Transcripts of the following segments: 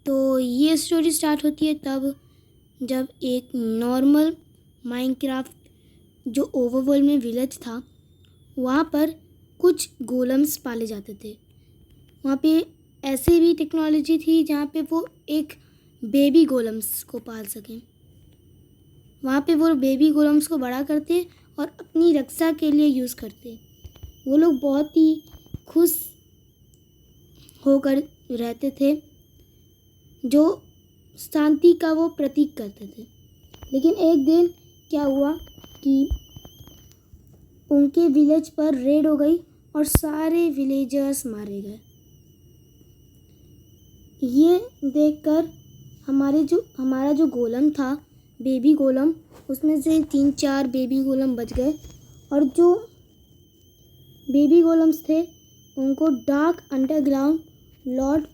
तो ये story start होती है तब जब एक नॉर्मल माइनक्राफ्ट जो ओवरवर्ल्ड में विलेज था, वहाँ पर कुछ गोलम्स पाले जाते थे। वहाँ पे ऐसे भी टेक्नोलॉजी थी जहाँ पे वो एक बेबी गोलम्स को पाल सकें। वहाँ पे वो बेबी गोलम्स को बड़ा करते और अपनी रक्षा के लिए यूज़ करते। वो लोग बहुत ही खुश होकर रहते थे, जो शांति का वो प्रतीक करते थे। लेकिन एक दिन क्या हुआ कि उनके विलेज पर रेड हो गई और सारे विलेजर्स मारे गए। ये देखकर हमारा जो गोलम था, बेबी गोलम, उसमें से 3-4 बेबी गोलम बच गए और जो बेबी गोलम्स थे उनको डार्क अंडरग्राउंड लॉर्ड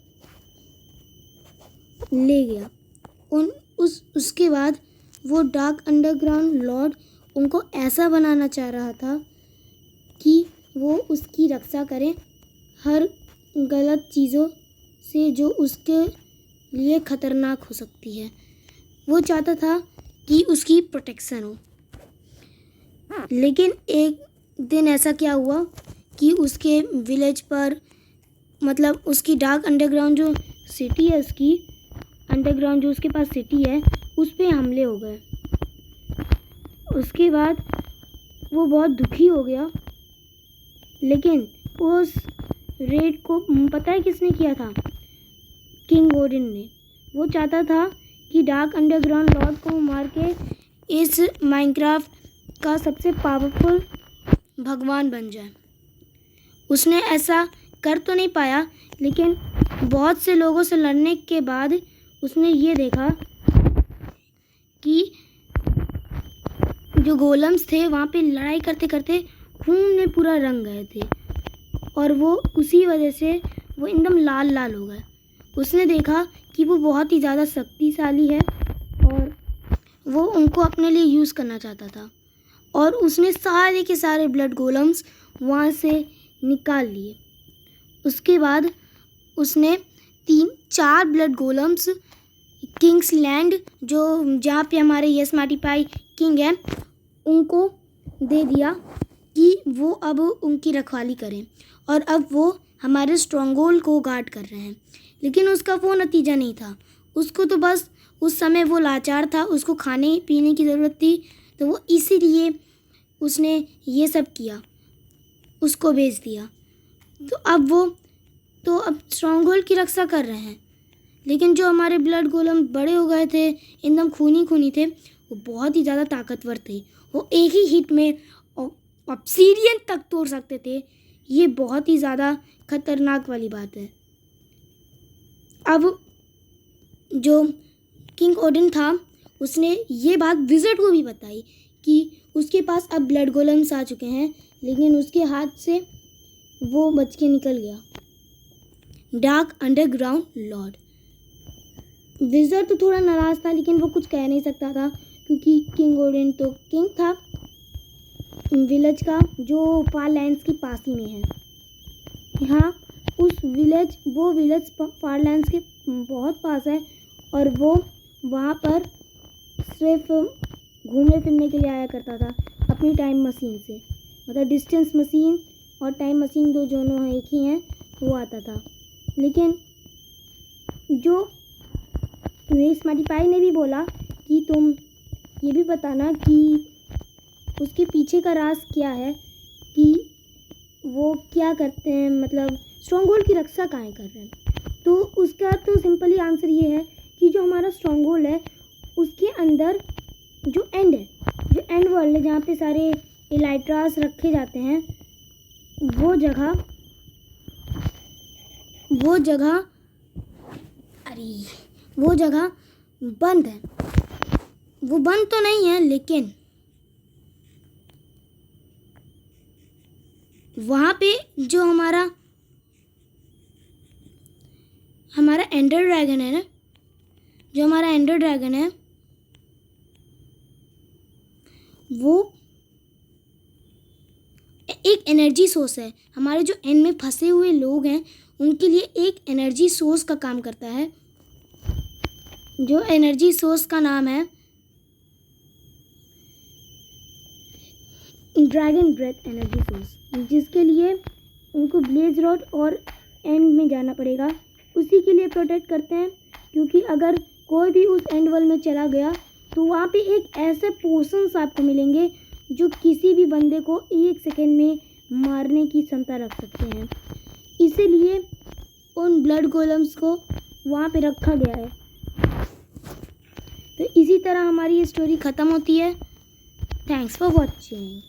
ले गया। उसके बाद वो डार्क अंडरग्राउंड लॉर्ड उनको ऐसा बनाना चाह रहा था कि वो उसकी रक्षा करें हर गलत चीज़ों से जो उसके लिए ख़तरनाक हो सकती है। वो चाहता था कि उसकी प्रोटेक्शन हो। लेकिन एक दिन ऐसा क्या हुआ कि उसके विलेज पर, मतलब उसकी डार्क अंडरग्राउंड जो सिटी है, उसकी अंडरग्राउंड जो उसके पास सिटी है, उस पर हमले हो गए। उसके बाद वो बहुत दुखी हो गया। लेकिन उस रेड को पता है किसने किया था? किंग ओडिन ने। वो चाहता था कि डार्क अंडरग्राउंड लॉर्ड को मार के इस माइनक्राफ्ट का सबसे पावरफुल भगवान बन जाए। उसने ऐसा कर तो नहीं पाया, लेकिन बहुत से लोगों से लड़ने के बाद उसने ये देखा कि जो गोलम्स थे वहाँ पे लड़ाई करते करते खून में पूरा रंग गए थे और वो उसी वजह से वो एकदम लाल लाल हो गए। उसने देखा कि वो बहुत ही ज़्यादा शक्तिशाली है और वो उनको अपने लिए यूज़ करना चाहता था और उसने सारे के सारे ब्लड गोलम्स वहाँ से निकाल लिए। उसके बाद उसने 3-4 ब्लड गोलम्स किंग्स लैंड, जो जहाँ पे हमारे यस माटी पाई किंग है, उनको दे दिया कि वो अब उनकी रखवाली करें और अब वो हमारे स्ट्रॉन्गहोल्ड को गार्ड कर रहे हैं। लेकिन उसका वो नतीजा नहीं था। उसको तो बस उस समय वो लाचार था, उसको खाने पीने की ज़रूरत थी, तो वो इसीलिए उसने ये सब किया, उसको बेच दिया। तो अब स्ट्रॉन्गहोल्ड की रक्षा कर रहे हैं। लेकिन जो हमारे ब्लड गोलम बड़े हो गए थे, एकदम खूनी खूनी थे, वो बहुत ही ज़्यादा ताकतवर थे। वो एक ही हिट में ऑब्सीडियन तक तोड़ सकते थे। ये बहुत ही ज़्यादा खतरनाक वाली बात है। अब जो किंग ओडिन था, उसने ये बात विज़र्ड को भी बताई कि उसके पास अब ब्लड गोलम्स आ चुके हैं, लेकिन उसके हाथ से वो बच के निकल गया, डार्क अंडरग्राउंड लॉर्ड। विज़र्ड तो थोड़ा नाराज़ था, लेकिन वो कुछ कह नहीं सकता था क्योंकि किंग ओडिन तो किंग था विलेज का, जो फारलैंड्स की पास ही में है। हाँ, वो विलेज फारलैंड्स के बहुत पास है और वो वहाँ पर सिर्फ घूमने फिरने के लिए आया करता था अपनी टाइम मशीन से। मतलब डिस्टेंस मशीन और टाइम मशीन दो दोनों एक ही हैं, वो आता था। लेकिन जो स्मार्टीपाई ने भी बोला कि तुम ये भी बताना कि उसके पीछे का राज क्या है, कि वो क्या करते हैं, मतलब स्ट्रॉन्गहोल्ड की रक्षा काहे कर रहे हैं। तो उसका तो सिंपली आंसर ये है कि जो हमारा स्ट्रॉन्गहोल्ड है उसके अंदर जो एंड वर्ल्ड है, जहाँ पे सारे एलाइट्रास रखे जाते हैं, वो जगह बंद है। वो बंद तो नहीं है, लेकिन वहाँ पे जो हमारा एंडर ड्रैगन है ना, जो हमारा एंडर ड्रैगन है, वो एक एनर्जी सोर्स है। हमारे जो एंड में फंसे हुए लोग हैं उनके लिए एक एनर्जी सोर्स का काम करता है। जो एनर्जी सोर्स का नाम है ड्रैगन ब्रेथ एनर्जी सोर्स, जिसके लिए उनको ब्लेज रॉड और एंड में जाना पड़ेगा। उसी के लिए प्रोटेक्ट करते हैं, क्योंकि अगर कोई भी उस एंड वर्ल्ड में चला गया तो वहाँ पे एक ऐसे पोशंस आपको मिलेंगे जो किसी भी बंदे को 1 सेकेंड में मारने की क्षमता रख सकते हैं। इसीलिए उन ब्लड गोलम्स को वहाँ पे रखा गया है। तो इसी तरह हमारी ये स्टोरी ख़त्म होती है। Thanks for watching.